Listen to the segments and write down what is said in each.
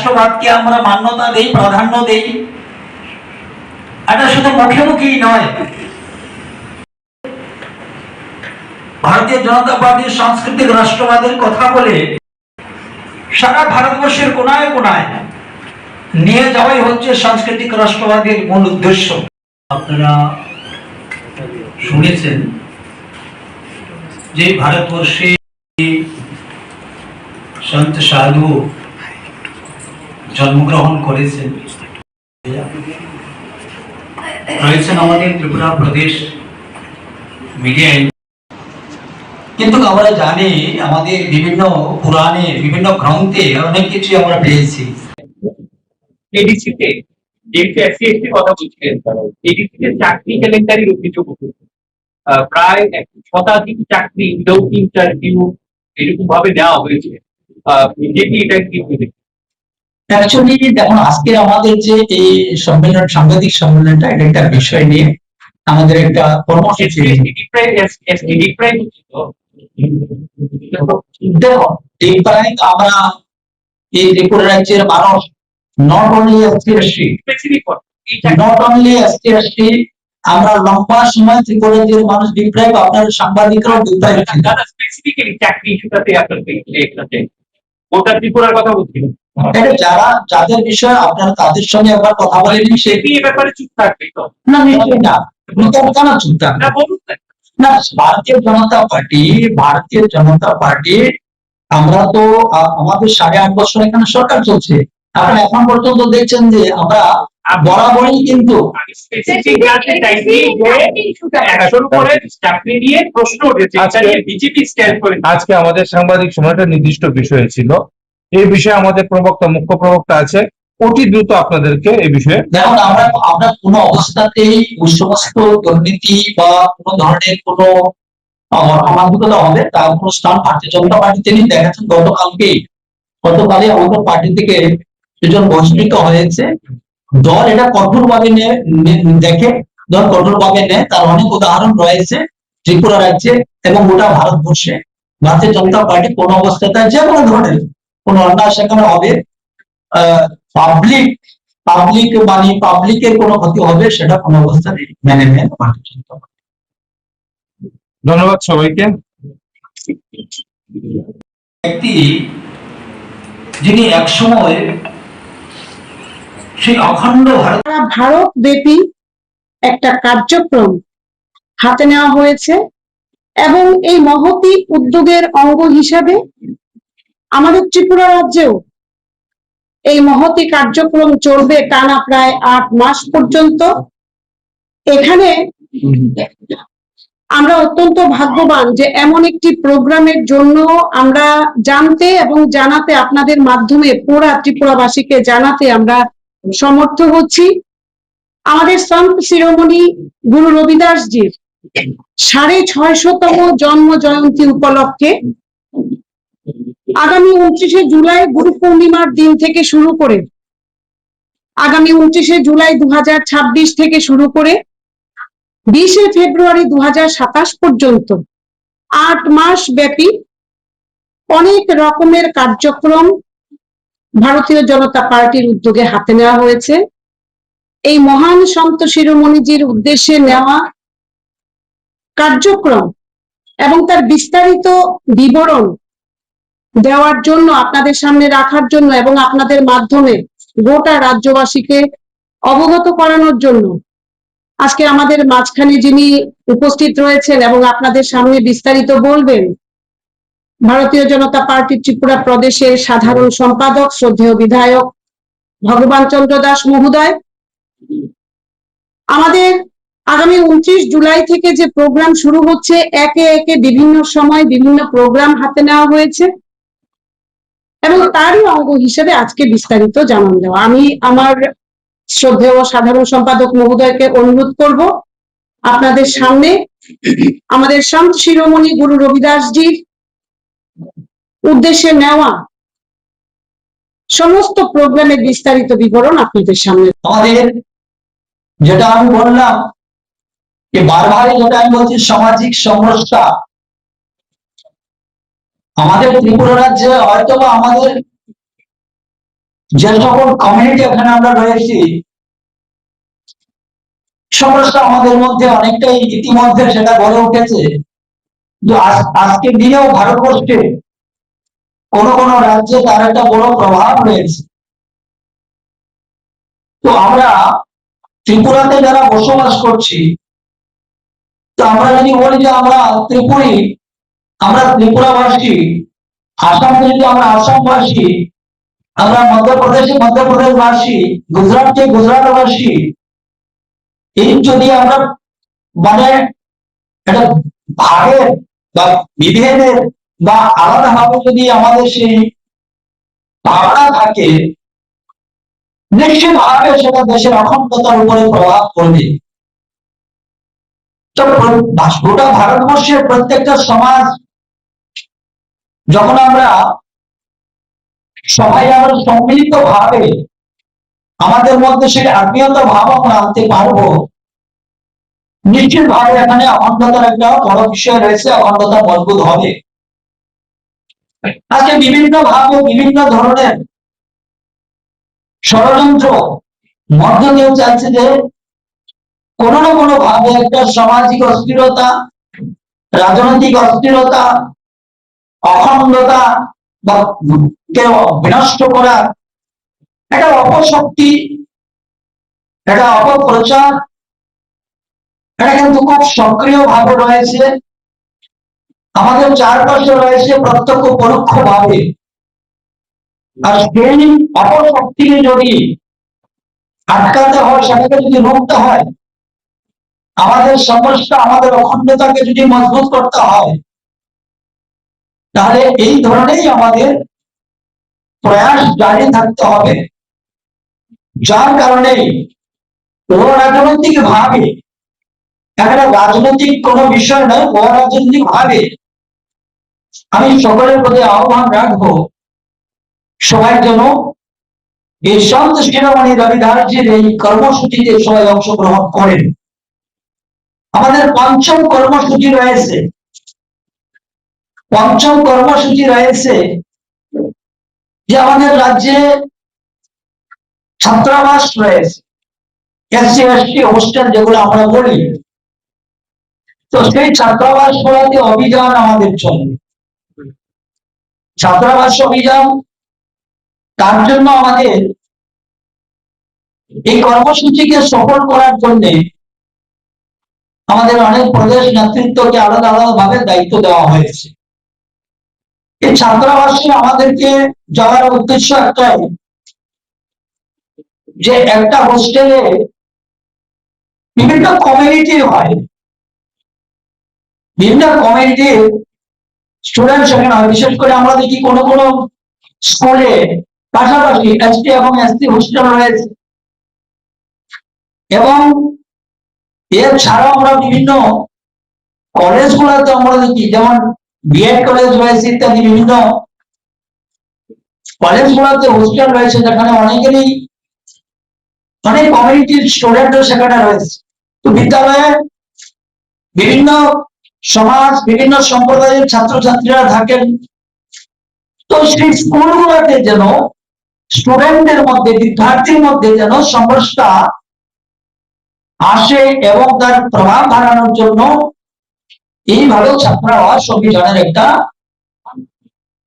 রাষ্ট্রবাদকে আমরা মান্যতা দেই, প্রাধান্য দেই। এটা শুধু মুখে মুখেই নয়, ভারতীয় জনতা পার্টির সাংস্কৃতিক রাষ্ট্রবাদের কথা বলে সারা ভারতবর্ষের কোনায় কোনায় নিয়ে যাওয়াই হচ্ছে সাংস্কৃতিক রাষ্ট্রবাদের মূল উদ্দেশ্য। আপনারা শুনেছেন যে ভারতবর্ষে সন্ত সাধু জন্মগ্রহণ করেছেন, রয়েছেন আমাদের ত্রিপুরা প্রদেশ মিডিয়ায়। কিন্তু আমরা জানি আমাদের বিভিন্ন পুরাণে, বিভিন্ন গ্রন্থে অনেক কিছু আমরা পেয়েছি। এডিসিতে এসসি কথা বলছিলেন, এডিসিতে চাকরি কেলেঙ্কারির অভিযোগ প্রায় 1 শতাধিক চাকরি উইদাউট ইন্টারভিউ এরকম ভাবে দেওয়া হয়েছে। বিজেপি এটা কি বলে? অ্যাকচুয়ালি দেখুন, আজকে আমাদের যে এই সম্মেলন, সাংবাদিক সম্মেলনটা, এটা একটা বিষয় নিয়ে আমাদের একটা কর্মসূচি। আমরা এই ত্রিপুরা রাজ্যের মানুষ নট অনলি এসসি, আমরা লম্বা সময় ত্রিপুরা রাজ্যের মানুষ ডিপ্রাইভ, আপনার সাংবাদিকরাও ডিপ্রাইভ। স্পেসিফিক্যালি চাকরি ইস্যুটাতে গোটা ত্রিপুরার কথা বলছিলেন, যারা যাদের বিষয়ে আপনারা তাদের সঙ্গে একবার কথা বলেনি, সেটি এ ব্যাপারে চুপ থাকবে তো? না, নিশ্চয়ই না। কেন চুপ থাকবে? না, ভারতীয় জনতা পার্টি আমরা তো আমাদের 8.5 বছর এখানে সরকার চলছে। আপনারা এখন পর্যন্ত দেখছেন যে আমরা বরাবরই কিন্তু আজকে আমাদের সাংবাদিক সময়টা নির্দিষ্ট বিষয় ছিল। এই বিষয়ে আমাদের মুখ্য প্রবক্তা আছে, অতি দ্রুত আপনাদেরকে এই বিষয়ে। দেখুন, আমরা কোনো অবস্থাতেই ওই সমস্ত দুর্নীতি বা কোনো ধরনের কোনো অমানবিকতা হবে তার কোনো স্থান ভারতীয় জনতা পার্টিতে নেই। দেখাচ্ছেন গতকালে আমাদের পার্টি থেকে দুজন বহিষ্কৃত হয়েছে। দল এটা কঠোরভাবে দেখে, দল কঠোরভাবে নেয়। তার অনেক উদাহরণ রয়েছে ত্রিপুরা রাজ্যে এবং গোটা ভারতবর্ষে। ভারতীয় জনতা পার্টি কোনো অবস্থাতে যে কোনো ধরনের কোন অন্যায় সেখানে হবে, পাবলিকের কোনো ক্ষতি হবে, সেটা কোনো অবস্থাতে মেনে নেয় ভারতীয় জনতা পার্টি। ধন্যবাদ সবাইকে। ব্যক্তি যিনি একসময় সেই অখণ্ড ভারতব্যাপী একটা কার্যক্রম হাতে নেওয়া হয়েছে এবং এই মহতি উদ্যোগের অঙ্গ হিসাবে আমাদের ত্রিপুরা রাজ্যেও এই মহতি কার্যক্রম চলবে টানা প্রায় 8 মাস পর্যন্ত। এখানে আমরা অত্যন্ত ভাগ্যবান যে এমন একটি প্রোগ্রামের জন্য আমরা জানতে এবং জানাতে, আপনাদের মাধ্যমে পুরা ত্রিপুরাবাসীকে জানাতে আমরা সমর্থ হচ্ছি। আমাদের সন্ত শিরোমণি গুরু রবিদাসজির 650তম জন্ম জয়ন্তী উপলক্ষে আগামী 29শে জুলাই গুরু পূর্ণিমার দিন থেকে শুরু করে আগামী 29শে জুলাই 2026 থেকে শুরু করে 20শে ফেব্রুয়ারি 2027 পর্যন্ত 8 মাস ব্যাপী অনেক রকমের কার্যক্রম ভারতীয় জনতা পার্টির উদ্যোগে হাতে নেওয়া হয়েছে। এই মহান সন্ত শিরোমণিজির উদ্দেশ্যে নেওয়া কার্যক্রম এবং তার বিস্তারিত বিবরণ দেওয়ার জন্য, আপনাদের সামনে রাখার জন্য এবং আপনাদের মাধ্যমে গোটা রাজ্যবাসীকে অবগত করানোর জন্য আজকে আমাদের মাঝখানে যিনি উপস্থিত রয়েছেন এবং আপনাদের সামনে বিস্তারিত বলবেন, ভারতীয় জনতা পার্টি ত্রিপুরা প্রদেশের সাধারণ সম্পাদক শ্রদ্ধেয় বিধায়ক ভগবান চন্দ্র দাস মহোদয়। আমাদের আগামী 29 জুলাই থেকে যে প্রোগ্রাম শুরু হচ্ছে, একে একে বিভিন্ন সময় বিভিন্ন প্রোগ্রাম হাতে নেওয়া হয়েছে এবং তারই অঙ্গ হিসেবে আজকে বিস্তারিত জানান দেওয়া। আমি আমার শ্রদ্ধেয় সাধারণ সম্পাদক মহোদয়কে অনুরোধ করব আপনাদের সামনে আমাদের সন্ত শিরোমণি গুরু রবিদাসজির উদ্দেশ্যে নেওয়া সমস্ত প্রোগ্রামের বিস্তারিত বিবরণ আপনাদের সামনে। আমাদের যেটা আমি বললাম যে বারবারই যেটা আমি বলছি, সামাজিক সমস্যা আমাদের ত্রিপুরা রাজ্যে হয়তো বা আমাদের যে সকল কমিউনিটি এখানে আমরা রয়েছি, সমস্যা আমাদের মধ্যে অনেকটাই ইতিমধ্যে সেটা গড়ে উঠেছে। আজকের দিনেও ভারতবর্ষে কোন কোন রাজ্যে তার একটা বড় প্রভাব রয়েছে। তো আমরা ত্রিপুরাতে যারা বসবাস করছি, তো আমরা যদি বলি যে আমরা ত্রিপুরী, আমরা ত্রিপুরাবাসী, আসামে যদি আমরা আসামবাসী, আমরা মধ্যপ্রদেশে মধ্যপ্রদেশবাসী, গুজরাটে গুজরাটবাসী, এই যদি আমরা মানে একটা ভাগের বা বিভেদের বা আলাদাভাবে যদি আমাদের সেই ভাবনা থাকে, নিশ্চিতভাবে সেটা দেশের অখণ্ডতার উপরে প্রভাব পড়বে। তো গোটা ভারতবর্ষের প্রত্যেকটা সমাজ যখন আমরা সবাই আমরা সম্মিলিত ভাবে আমাদের মধ্যে সেই আত্মীয়তা ভাব আমরা আনতে পারবো, নিশ্চিতভাবে এখানে অখণ্ডতার একটা বড় বিষয় রয়েছে, অখণ্ডতা মজবুত হবে। আজকে বিভিন্ন ভাবে বিভিন্ন ধরনের ষড়যন্ত্র মধ্য দিয়ে চাইছে যে কোনো না কোনো ভাবে একটা সামাজিক অস্থিরতা, রাজনৈতিক অস্থিরতা, অখণ্ডতা বা কেউ বিনষ্ট করা, একটা অপশক্তি, একটা অপপ্রচার, এটা কিন্তু খুব সক্রিয় ভাবে রয়েছে আমাদের চারপাশে রয়েছে প্রত্যক্ষ পরোক্ষ ভাবে। আর সেই অপশক্তিকে যদি আটকাতে হয়, সেটাকে যদি রুখতে হয়, আমাদের সমস্যা, আমাদের অখণ্ডতাকে যদি মজবুত করতে হয়, তাহলে এই ধরনেরই আমাদের প্রয়াস জারি থাকতে হবে। যার কারণে অরাজনৈতিক ভাবে, এখানে রাজনৈতিক কোনো বিষয় নয়, অরাজনৈতিক ভাবে আমি সকলের প্রতি আহ্বান রাখবো, সবাই যেন এই সন্ত শিরোমণি রবিদাসজির এই কর্মসূচিতে সবাই অংশগ্রহণ করেন। আমাদের পঞ্চম কর্মসূচি রয়েছে, যে আমাদের রাজ্যে ছাত্রাবাস রয়েছে, এসসি এসটি হোস্টেল যেগুলো আমরা বলি। তো সেই ছাত্রাবাস গুলোতে অভিযান আমাদের চলবে, ছাত্রাবাস অভিযান। তার জন্য আমাদের এই কর্মসূচিকে সফল করার জন্য আমাদের অনেক প্রদেশ নেতৃত্বকে আলাদা আলাদা ভাবে দায়িত্ব দেওয়া হয়েছে। এই ছাত্রাবাসে আমাদেরকে যাওয়ার উদ্দেশ্য একটাই, যে একটা হোস্টেলে বিভিন্ন কমিউনিটি হয়, বিভিন্ন কমিউনিটির স্টুডেন্ট সেখানে হয়। বিশেষ করে আমরা দেখি কোন কোন স্কুলে পাশাপাশি এসটি এবং এসসি হোস্টেল রয়েছে, এবং এছাড়াও আমরা বিভিন্ন কলেজগুলোতে আমরা দেখি, যেমন বিএড কলেজ রয়েছে ইত্যাদি বিভিন্ন কলেজগুলোতে হোস্টেল রয়েছে, যেখানে অনেকেরই অনেক কমিউনিটির স্টুডেন্ট সেখানে রয়েছে। তো বিদ্যালয়ে বিভিন্ন সমাজ, বিভিন্ন সম্প্রদায়ের ছাত্রছাত্রীরা থাকেন। তো সেই স্কুলগুলোতে যেন স্টুডেন্টদের মধ্যে, বিদ্যার্থীর মধ্যে যেন সমস্যা আসে, এবং তার প্রভাব বাড়ানোর জন্য এইভাবে ছাত্রাবাস অভিযানের একটা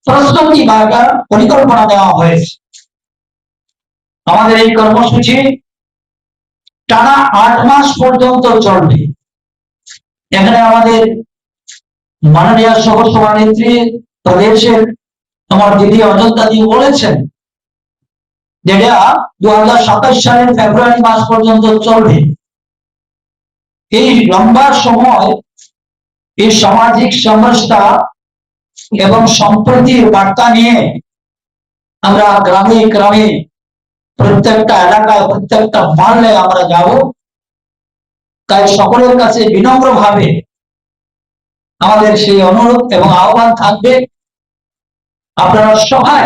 প্রস্তুতি বা একটা পরিকল্পনা দেওয়া হয়েছে। আমাদের এই কর্মসূচি টানা 8 মাস পর্যন্ত চলবে। এখানে আমাদের মাননীয় সহসভানেত্রী প্রদেশের আমার দিদি অযোধ্যা দি বলেছেন, যেটা 2027 সালের ফেব্রুয়ারি মাস পর্যন্ত চলবে। এই লম্বা সময় এই সামাজিক সমস্যা এবং সম্প্রীতির বার্তা নিয়ে আমরা গ্রামে গ্রামে, প্রত্যেকটা এলাকায়, প্রত্যেকটা মহল্লে আমরা যাব। তাই সকলের কাছে বিনম্র ভাবে আমাদের সেই অনুরোধ এবং আহ্বান থাকবে, আপনারা সবাই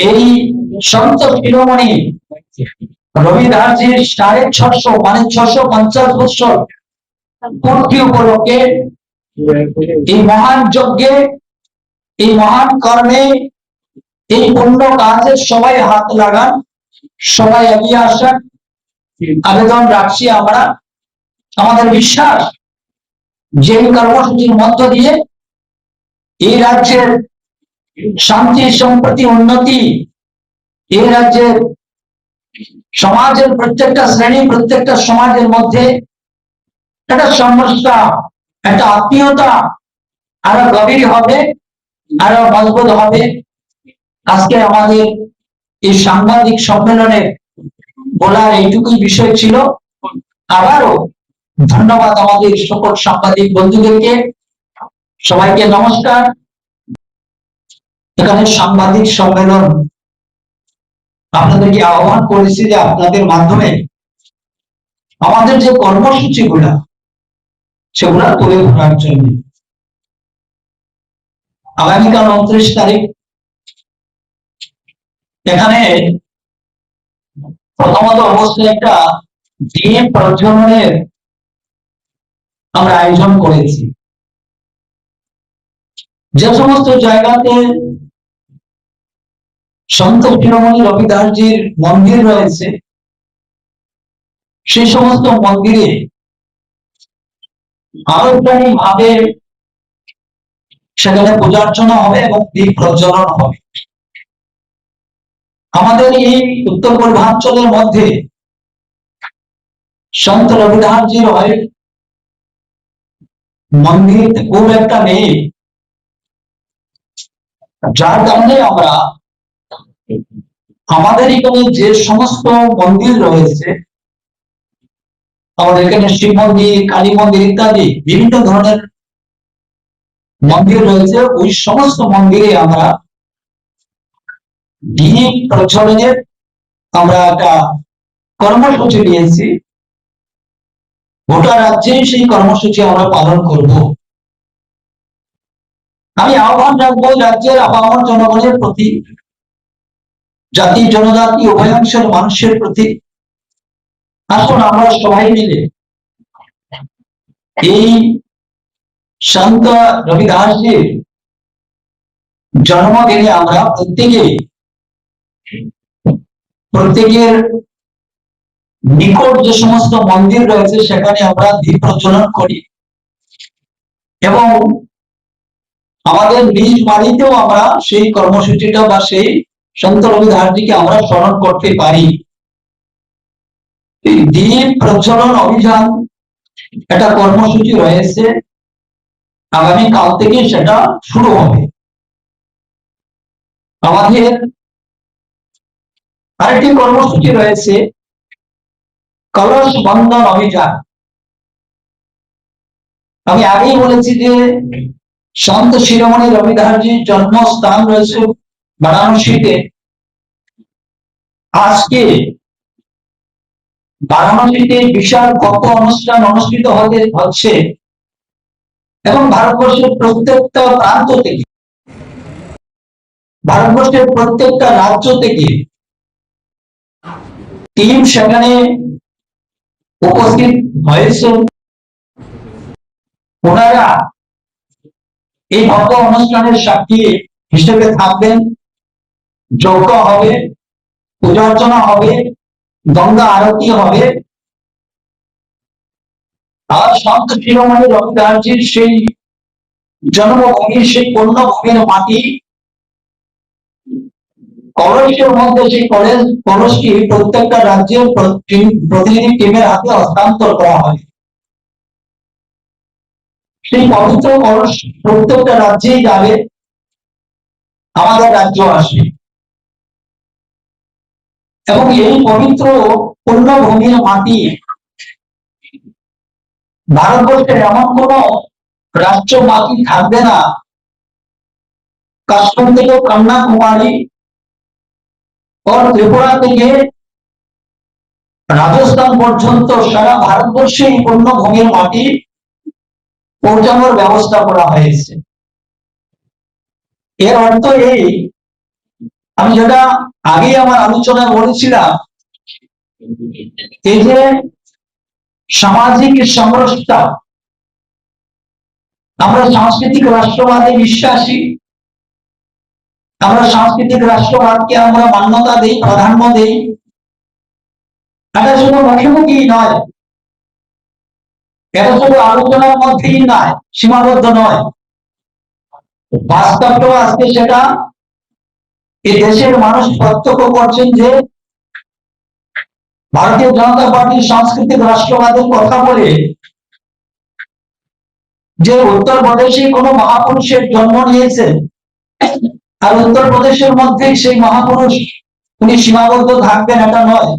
এই সন্ত শিরোমণি রবিদাসজির 650 মানে 650 বছর পূর্তি উপলক্ষে এই মহান যজ্ঞে, এই মহান কর্মে এই পূর্ণ কাজে সবাই হাত লাগান, সবাই এগিয়ে আসেন, আবেদন রাখছি আমরা। আমাদের বিশ্বাস যে এই কর্মসূচির মধ্য দিয়ে এই রাজ্যের শান্তি সম্প্রতি উন্নতি, এই রাজ্যের সমাজের প্রত্যেকটা শ্রেণী, প্রত্যেকটা সমাজের মধ্যে একটা সমস্যা, একটা আত্মীয়তা আরো গভীর হবে, আরো মজবুত হবে। আজকে আমাদের এই সাংবাদিক সম্মেলনে বলার এইটুকুই বিষয় ছিল। আবারও ধন্যবাদ আমাদের সকল সাংবাদিক বন্ধুদেরকে, সবাইকে নমস্কার। এখানে সাংবাদিক সম্মেলন আপনাদেরকে আহ্বান করেছি যে আপনাদের মাধ্যমে আমাদের যে কর্মসূচিগুলা সেগুলা তুলে ধরার জন্য। আগামীকাল 29 তারিখ এখানে প্রথমত অবস্থায় একটা ডিম প্রজ্বলনের আমরা আয়োজন করেছি। যে সমস্ত জায়গাতে সন্ত শিরোমণি রবিদাসজির মন্দির রয়েছে সেই সমস্ত মন্দিরে আনুষ্ঠানিক ভাবে সেখানে পূজা অর্চনা হবে এবং দীপ প্রজ্বলন হবে। আমাদের এই উত্তর পূর্বাঞ্চলের মধ্যে সন্ত রবিদাসজির হয় মন্দির খুব একটা নেই, যার কারণে আমরা আমাদের এখানে যে সমস্ত মন্দির রয়েছে, আমাদের এখানে শিব মন্দির, কালী মন্দির ইত্যাদি বিভিন্ন ধরনের মন্দির রয়েছে, ওই সমস্ত মন্দিরে আমরা দীপ প্রজ্বলনের আমরা একটা কর্মসূচি নিয়েছি। গোটা রাজ্যে সেই কর্মসূচি আমরা পালন করব। আমি আহ্বান রাখবো রাজ্যের আপামর জনগণের প্রতি, জাতি জনজাতি উভয়াংশের মানুষের প্রতি, আসুন আমরা সবাই মিলে এই সন্ত রবিদাসজির জন্মদিনে আমরা প্রত্যেকের নিকট যে সমস্ত মন্দির রয়েছে সেখানে আমরা দীপ প্রজ্বলন করি এবং আমাদের নিজ বাড়িতেও আমরা সেই কর্মসূচিটা বা সেই সন্ত রবিদাসজিকে আমরা স্মরণ করতে পারি। এই দীপ প্রজ্বলন অভিযান একটা কর্মসূচি রয়েছে, আগামী কাল থেকে সেটা শুরু হবে। আমাদের আরেকটি কর্মসূচি রয়েছে কলস বন্ধন অভিযান। আমি আগেই বলেছি যে সন্ত শিরোমণি রবিদাসজির জন্মস্থান রয়েছে বারাণসীতে। আজকে বারাণসীতে বিশাল কত অনুষ্ঠান অনুষ্ঠিত হচ্ছে এবং ভারতবর্ষের প্রত্যেকটা প্রান্ত থেকে, ভারতবর্ষের প্রত্যেকটা রাজ্য থেকে টিম সেখানে উপস্থিত হয়েছে। ওনারা এই ভব্য অনুষ্ঠানের সাক্ষী হিসেবে থাকবেন, যজ্ঞ হবে, পূজা অর্চনা হবে, গঙ্গা আরতি হবে। আর সন্ত শিরোমণি রবিদাসজির সেই জন্মভূমির সেই পুণ্যভূমির মাটি কলসের মধ্যে সেই কলসটি প্রত্যেকটা রাজ্যের প্রতিনিধি টিমের হাতে হস্তান্তর করা হয়। সেই পবিত্র কলস প্রত্যেকটা রাজ্যেই যাবে, আমাদের রাজ্য আসবে এবং এই পবিত্র পুণ্যভূমির মাটি ভারতবর্ষের এমন কোন রাষ্ট্র বাকি থাকবে না, কাশ্মীর থেকে কন্যাকুমারী ও ত্রিপুরা থেকে রাজস্থান পর্যন্ত সারা ভারতবর্ষে এই পুণ্যভূমির মাটি পৌঁছানোর ব্যবস্থা করা হয়েছে। এর অর্থ এই, আমি যেটা আগে আমার আলোচনায় বলেছিলাম, এই যে সামাজিক সমরসতা, আমরা সাংস্কৃতিক রাষ্ট্রবাদে বিশ্বাসী, আমরা সাংস্কৃতিক রাষ্ট্রবাদকে আমরা মান্যতা দেই, প্রাধান্য দেই, এটা শুধু মুখোমুখি নয়, এটা শুধু আলোচনার মধ্যেই নয়, সীমাবদ্ধ নয়, বাস্তবটা আজকে সেটা এই দেশের মানুষ প্রত্যক্ষ করছেন যে ভারতীয় জনতা পার্টির সাংস্কৃতিক রাষ্ট্রবাদের কথা বলে যে উত্তরপ্রদেশে কোনো মহাপুরুষের জন্ম নিয়েছে, আর উত্তরপ্রদেশের মধ্যেই সেই মহাপুরুষ উনি সীমাবদ্ধ থাকবেন এটা নয়,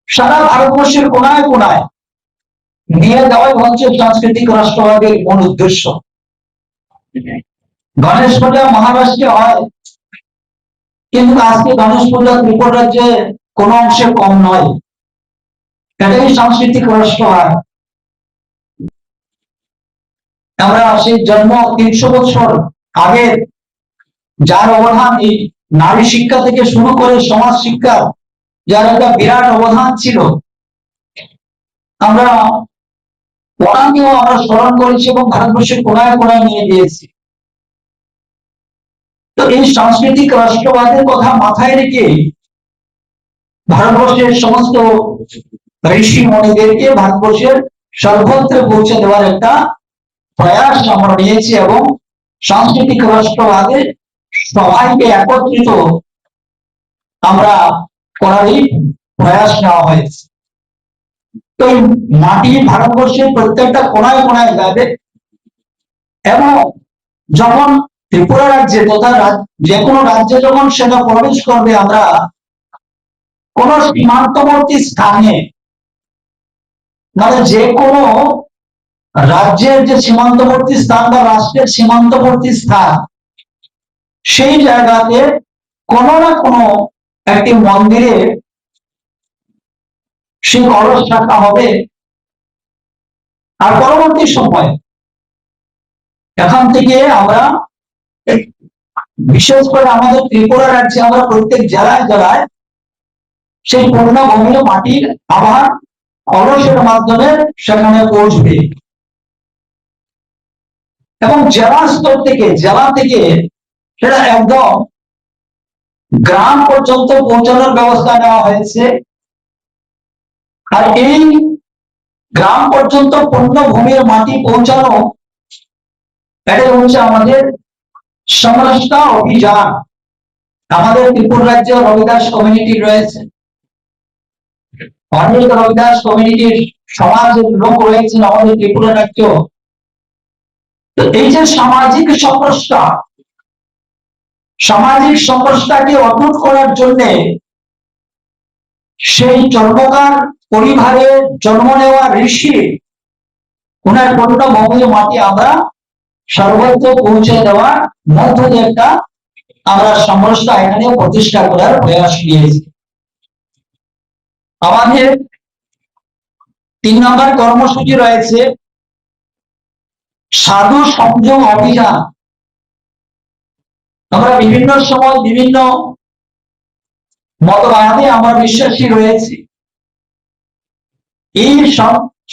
সারা ভারতবর্ষের কোনায় কোনায় নিয়ে যাওয়াই হচ্ছে সাংস্কৃতিক রাষ্ট্রবাদের মূল উদ্দেশ্য। গণেশ পূজা মহারাষ্ট্রে হয়, কিন্তু আজকে গণেশ পূজা ত্রিপুরা রাজ্যে কোন অংশে কম নয়, এটাই সাংস্কৃতিক রাষ্ট্রবাদ। আমরা সেই জন্ম 300 বছর আগে যার অবদান এই নারী শিক্ষা থেকে শুরু করে সমাজ শিক্ষা, যার একটা বিরাট অবদান ছিল, আমরা ওনাকেও আমরা স্মরণ করেছি এবং ভারতবর্ষের কোনায় কোনায় নিয়ে গিয়েছি। তো এই সাংস্কৃতিক রাষ্ট্রবাদের কথা মাথায় রেখে ভারতবর্ষের সমস্ত ঋষি মণিদেরকে ভারতবর্ষের সর্বত্র পৌঁছে দেওয়ার একটা প্রয়াস আমরা নিয়েছি এবং সাংস্কৃতিক রাষ্ট্রবাদে সবাইকে একত্রিত আমরা করারই প্রয়াস নেওয়া হয়েছে। তো এই মাটি ভারতবর্ষের প্রত্যেকটা কোনায় কোনায় যাবে এবং যখন ত্রিপুরা রাজ্যে তথা যে কোনো রাজ্যে যখন সেটা প্রবেশ করবে, আমরা কোন সীমান্তবর্তী স্থানে, মানে যে কোনো রাজ্যের যে সীমান্তবর্তী স্থান বা রাষ্ট্রের সীমান্তবর্তী স্থান, সেই জায়গাতে কোনো না কোনো একটি মন্দিরে সেই কলস রাখা হবে। আর পরবর্তী সময় এখান থেকে আমরা বিশেষ করে আমাদের ত্রিপুরা রাজ্যে আমরা প্রত্যেক জেলায় জেলায় সেই পূর্ণভূমির মাটির আবার কলসের মাধ্যমে সেখানে পৌঁছবে এবং জেলা স্তর থেকে জেলা থেকে সেটা একদম গ্রাম পর্যন্ত পৌঁছানোর ব্যবস্থা নেওয়া হয়েছে। আর এই গ্রাম পর্যন্ত পূর্ণভূমির মাটি পৌঁছানো, এটাই হচ্ছে আমাদের সমরসতা অভিযান। আমাদের ত্রিপুরা রাজ্যে রবিদাস কমিউনিটি রয়েছে, অনেক রবিদাস কমিউনিটির সমাজের লোক রয়েছেন আমাদের ত্রিপুরা রাজ্য। তো এই যে সামাজিক সমরসতাকে অটুট করার জন্য সেই চর্মকার পরিবারে জন্ম নেওয়া ঋষি, ওনার পূর্ণভূমির মাটি আমরা সর্বত্র পৌঁছে দেওয়ার মধ্য দিয়ে একটা আমরা সমরসতা এখানে প্রতিষ্ঠা করার প্রয়াস নিয়েছি। আমাদের 3 নম্বর কর্মসূচি রয়েছে সাধু সংযোগ অভিযান। আমরা বিভিন্ন সময় বিভিন্ন মতবাদে আমরা বিশ্বাসী রয়েছি। এই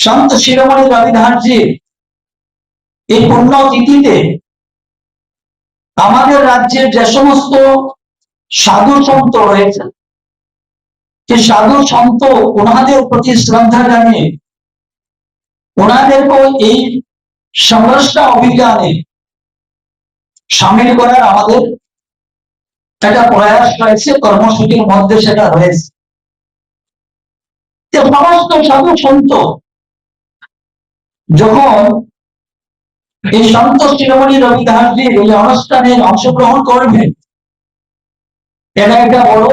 সন্ত শিরোমণি রবিদাসজির এই পুণ্যতিথিতে আমাদের রাজ্যের যে সমস্ত সাধু সন্ত রয়েছে, যে সাধু সন্ত ওনাদের প্রতি শ্রদ্ধা জানিয়ে ওনাদেরকেও এই সমরসতা অভিযানে সামিল করার আমাদের একটা প্রয়াস রয়েছে, কর্মসূচির মধ্যে সেটা রয়েছে। সমস্ত সাধু সন্ত যখন এই সন্ত শিরোমণি রবিদাসজির এই অনুষ্ঠানে অংশগ্রহণ করবেন, এটা একটা বড়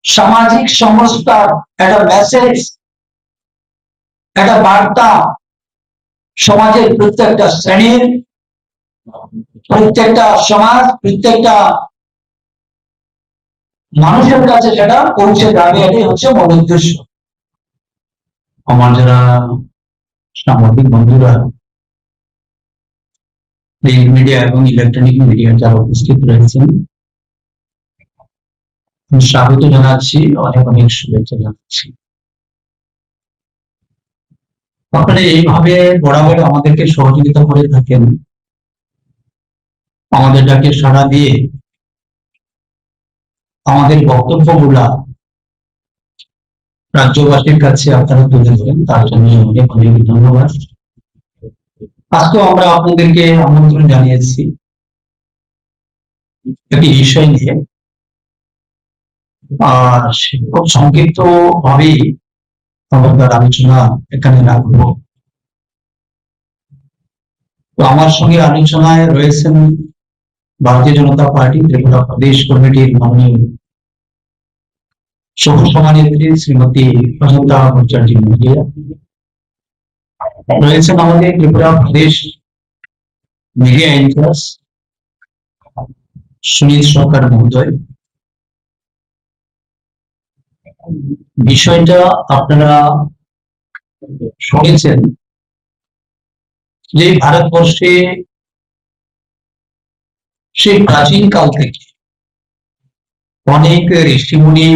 সামাজিক সমরসতার একটা মেসেজ, একটা বার্তা সমাজের প্রত্যেকটা শ্রেণীর, প্রত্যেকটা সমাজ, প্রত্যেকটা মানুষের কাছে সেটা পৌঁছে যাবে, এটাই হচ্ছে মূল উদ্দেশ্য। আমার যারা সাংবাদিক বন্ধুরা, প্রিন্ট মিডিয়া এবং ইলেকট্রনিক মিডিয়া যারা উপস্থিত রয়েছেন, স্বাগত জানাচ্ছি, অনেক অনেক শুভেচ্ছা জানাচ্ছি। আপনারা এইভাবে বরাবর আমাদেরকে সহযোগিতা করে থাকেন, আমাদের ডাকে সাড়া দিয়ে আমাদের বক্তব্যগুলা রাজ্যবাসীর কাছে আপনারা তুলে ধরেন, তার জন্য অনেক অনেক ধন্যবাদ। আজকেও আমরা আপনাদেরকে আমন্ত্রণ জানিয়েছি একটি বিষয় নিয়ে, আর খুব সংক্ষিপ্ত ভাবেই আমাদের আলোচনা এখানে রাখবো। তো আমার সঙ্গে আলোচনায় রয়েছেন ভারতীয় জনতা পার্টি ত্রিপুরা প্রদেশ কমিটির মাননীয় সহ সভানেত্রী শ্রীমতী অজন্তা ভট্টাচার্য মহোদয়া, রয়েছেন আমাদের ত্রিপুরা প্রদেশ মিডিয়া ইনচার্জ সুনীল সরকার মহোদয়। বিষয়টা আপনারা শুনেছেন যে ভারতবর্ষে সেই প্রাচীন কাল থেকে অনেক ঋষিমুনি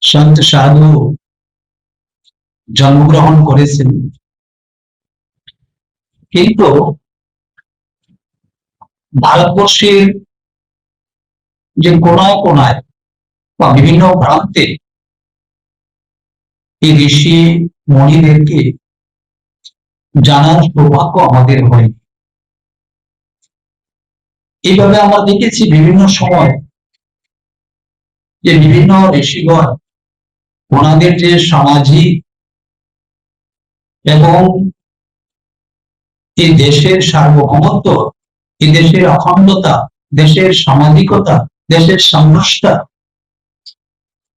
সন্ত সাধু জন্মগ্রহণ করেছেন, কিন্তু ভারতবর্ষের যে কোনায় কোনায় বা বিভিন্ন প্রান্তে এই ঋষি মণিদেরকে জানার সৌভাগ্য আমাদের হয়। এইভাবে আমরা দেখেছি বিভিন্ন সময় যে বিভিন্ন ঋষিগণ ওনাদের যে সামাজিক এবং এই দেশের সার্বভৌমত্ব, এই দেশের অখণ্ডতা, দেশের সামাজিকতা, দেশের সংঘর্ষতা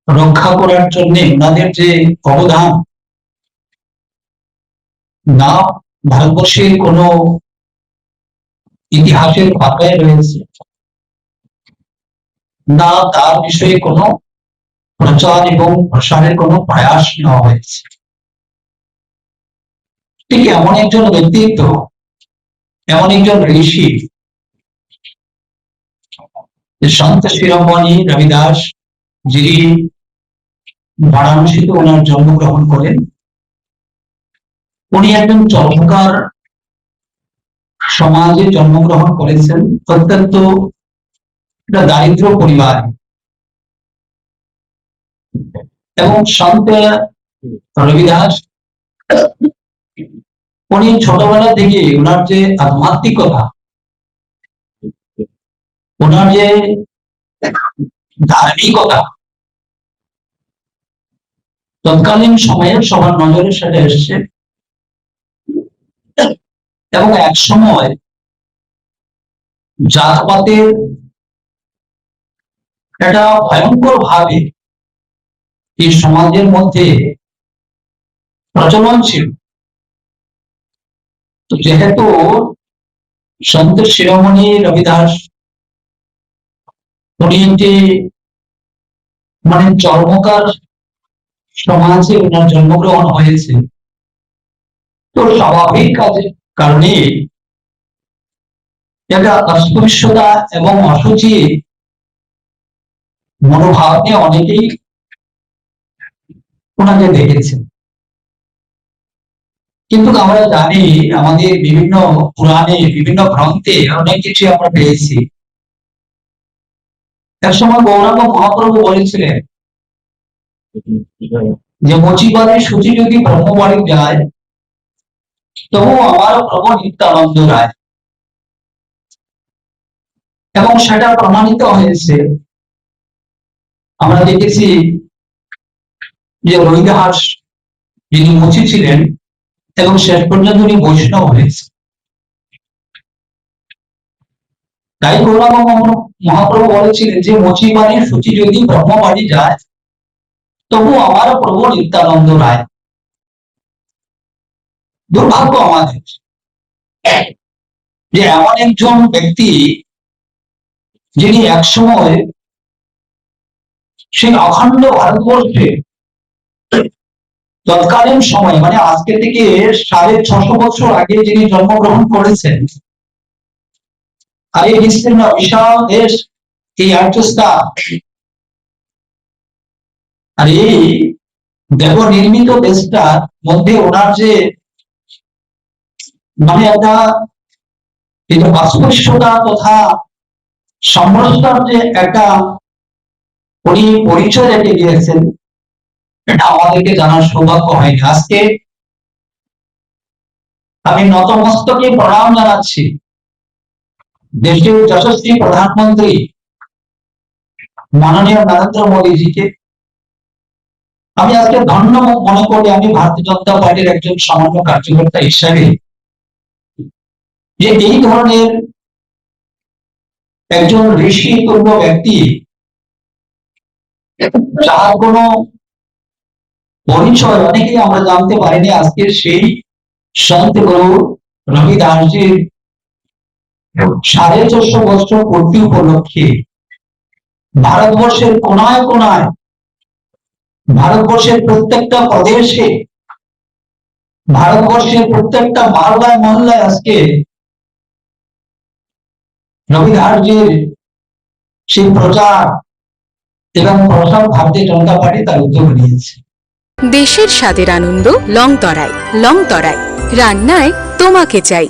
রক্ষা করার জন্য ওনাদের যে অবদান, না ভারতবর্ষের কোন ইতিহাসের পাতায় রয়েছে, না তার বিষয়ে কোনো প্রচার এবং প্রসারের কোনো প্রয়াস নেওয়া হয়েছে। ঠিক এমন একজন ব্যক্তিত্ব, এমন একজন ঋষি সন্ত শিরোমণি রবিদাস, যিনি বারাণসীতে ওনার জন্মগ্রহণ করেন। উনি একজন চর্মকার সমাজে জন্মগ্রহণ করেছেন, অত্যন্ত দারিদ্র পরিবার, এবং সন্ত রবিদাস উনি ছোটবেলা থেকে ওনার যে আধ্যাত্মিকতা, ওনার যে ধার্মিকতা, তৎকালীন সময়ে সবার নজরে সেটা এসছে, এবং এক সময় জাতপাতের একটা ভয়ঙ্কর ভাবে এই সমাজের মধ্যে প্রচলন ছিল। তো যেহেতু সন্ত শিরোমণি রবিদাস উনি একটি চর্মকার সমাজে ওনার জন্মগ্রহণ হয়েছে, তো স্বাভাবিক কারণে একটা অস্পৃশ্যতা এবং অসুচি মনোভাব নিয়ে অনেকেই ওনাকে দেখেছেন। কিন্তু আমরা জানি আমাদের বিভিন্ন পুরাণে, বিভিন্ন গ্রন্থে অনেক কিছু আমরা পেয়েছি। একসময় গৌরাঙ্গ মহাপ্রভু বলেছিলেন যে মচিবাড়ির সূচি যদি ব্রহ্মবাড়ি যায় তবু আমার প্রভু নিত্যানন্দ রায়, এবং সেটা প্রমাণিত হয়েছে। আমরা দেখেছি যে রবিদাস যিনি মুচি ছিলেন এবং শেষ পর্যন্ত উনি বৈষ্ণব হয়েছে। তাই গৌরাঙ্গ মহাপ্রভু বলেছিলেন যে মচিবাড়ির সূচি যদি ব্রহ্মবাড়ি যায় তবু আমার প্রভু নিত্যানন্দ রায়। দুর্ভাগ্য আমাদের যে এমন একজন ব্যক্তি যিনি একসময় সেই অখণ্ড ভারতবর্ষে তৎকালীন সময় আজকে থেকে 650 বছর আগে যিনি জন্মগ্রহণ করেছেন, আর এই বিস্তীর্ণ বিশাল দেশ, এই আর্যস্থান, আর এই দেব নির্মিত দেশটার মধ্যে ওনার যে একটা এই যে অস্পৃশ্যতা তথা সমরসতার যে একটা উনি পরিচয় রেখে গিয়েছেন, এটা আমাদেরকে জানার সৌভাগ্য হয়নি। আজকে আমি নতমস্তকে প্রণাম জানাচ্ছি দেশের যশস্বী প্রধানমন্ত্রী মাননীয় নরেন্দ্র মোদীজিকে। আমি আজকে ধন্য মনে করি আমি ভারতীয় জনতা পার্টির একজন সামান্য কার্যকর্তা হিসাবে, যে এই ধরনের একজন ঋষি তুল্য ব্যক্তি, যার কোনো পরিচয় অনেকেই আমরা জানতে পারিনি, আজকে সেই সন্ত গুরু রবিদাসজির 450 বছর পূর্তি উপলক্ষে ভারতবর্ষের কোনায় কোনায়, ভারতবর্ষের প্রত্যেকটা প্রদেশে, ভারতবর্ষের প্রত্যেকটা মহল্লায় মহল্লায় আজকে রবিদাসজির সেই প্রচার এবং প্রসার ভারতীয় জনতা পার্টি তার উদ্যোগ নিয়েছে। দেশের স্বাদের আনন্দ লংতরাই। লংতরাই রান্নায় তোমাকে চাই।